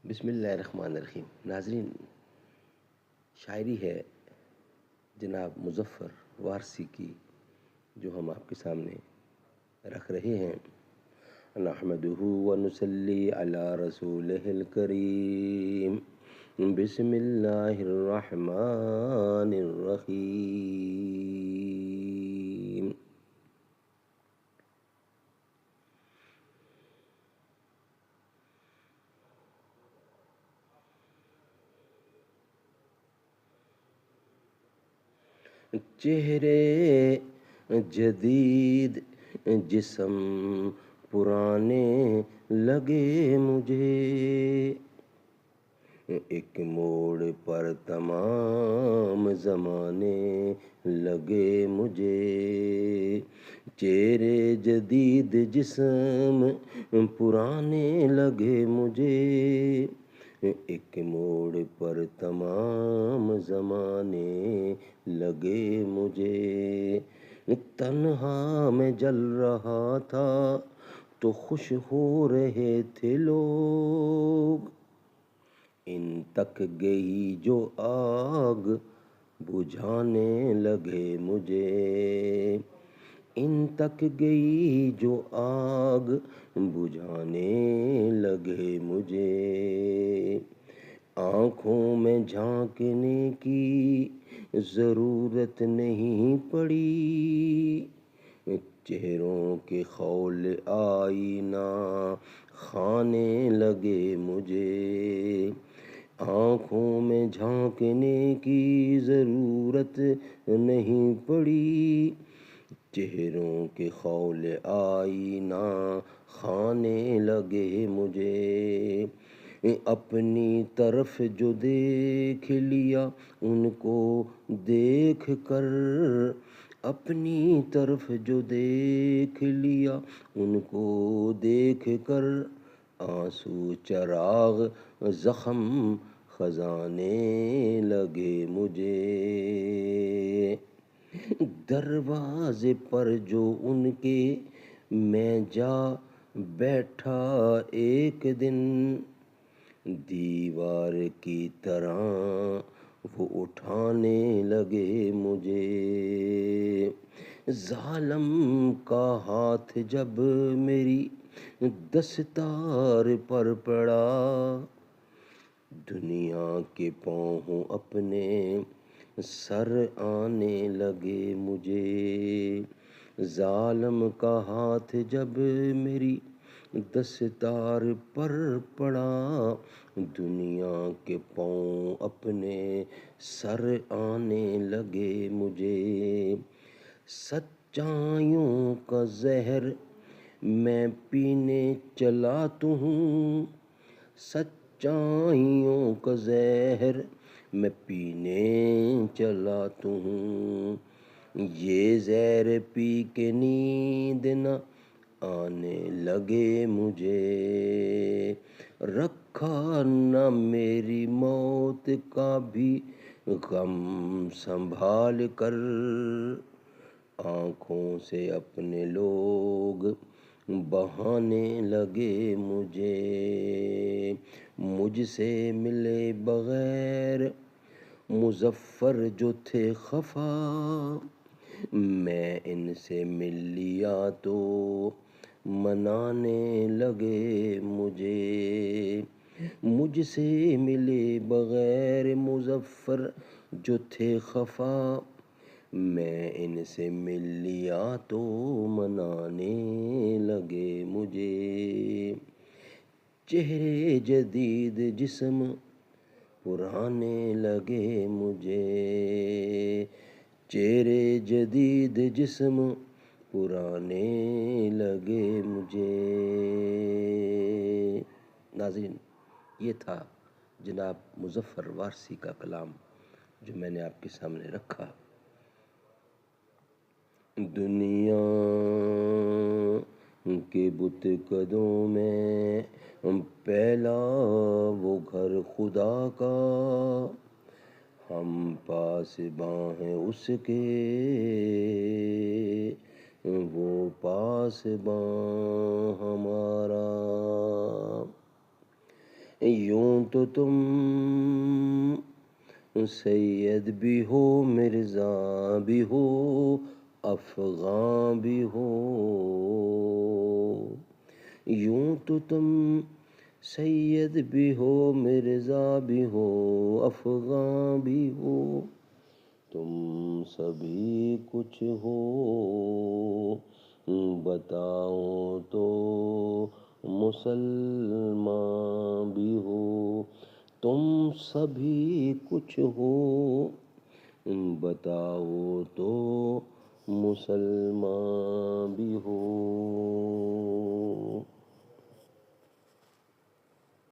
بسم اللہ الرحمن الرحیم۔ ناظرین، شاعری ہے جناب مظفر وارثی کی جو ہم آپ کے سامنے رکھ رہے ہیں۔ نحمدہ ونصلی علی رسولہ الکریم، بسم اللہ الرحمن الرحیم۔ چہرے جدید جسم پرانے لگے مجھے، ایک موڑ پر تمام زمانے لگے مجھے۔ چہرے جدید جسم پرانے لگے مجھے، ایک موڑ پر تمام زمانے لگے مجھے۔ تنہا میں جل رہا تھا تو خوش ہو رہے تھے لوگ، ان تک گئی جو آگ بجھانے لگے مجھے، ان تک گئی جو آگ بجھانے لگے مجھے۔ آنکھوں میں جھانکنے کی ضرورت نہیں پڑی، چہروں کے خول آئینہ خانے لگے مجھے۔ آنکھوں میں جھانکنے کی ضرورت نہیں پڑی، چہروں کے خول آئینہ خانے لگے مجھے۔ اپنی طرف جو دیکھ لیا ان کو دیکھ کر، اپنی طرف جو دیکھ لیا ان کو دیکھ کر، آنسو چراغ زخم خزانے لگے مجھے۔ دروازے پر جو ان کے میں جا بیٹھا ایک دن، دیوار کی طرح وہ اٹھانے لگے مجھے۔ ظالم کا ہاتھ جب میری دستار پر پڑا، دنیا کے پاؤں اپنے سر آنے لگے مجھے۔ ظالم کا ہاتھ جب میری دستار پر پڑا، دنیا کے پاؤں اپنے سر آنے لگے مجھے۔ سچائیوں کا زہر میں پینے چلا تو ہوں، سچائیوں کا زہر میں پینے چلا تو ہوں، یہ زہر پی کے نیند نہ آنے لگے مجھے۔ رکھا نہ میری موت کا بھی غم سنبھال کر، آنکھوں سے اپنے لوگ بہانے لگے مجھے۔ مجھ سے ملے بغیر مظفر جو تھے خفا، میں ان سے مل لیا تو منانے لگے مجھے۔ مجھ سے ملے بغیر مظفر جو تھے خفا، میں ان سے مل لیا تو منانے لگے مجھے۔ چہرے جدید جسم پرانے لگے مجھے، چہرے جدید جسم پرانے لگے مجھے۔ ناظرین، یہ تھا جناب مظفر وارثی کا کلام جو میں نے آپ کے سامنے رکھا۔ دنیا کے بت قدوں میں پہلا وہ گھر خدا کا، ہم پاسباں ہیں اس کے، وہ پاسباں ہمارا۔ یوں تو تم سید بھی ہو، مرزا بھی ہو، افغاں بھی ہو. یوں تو تم سید بھی ہو، مرزا بھی ہو، افغاں بھی ہو. تم سبھی کچھ ہو، بتاؤ تو مسلمان بھی ہو. تم سبھی کچھ ہو، بتاؤ تو مسلمان بھی ہو.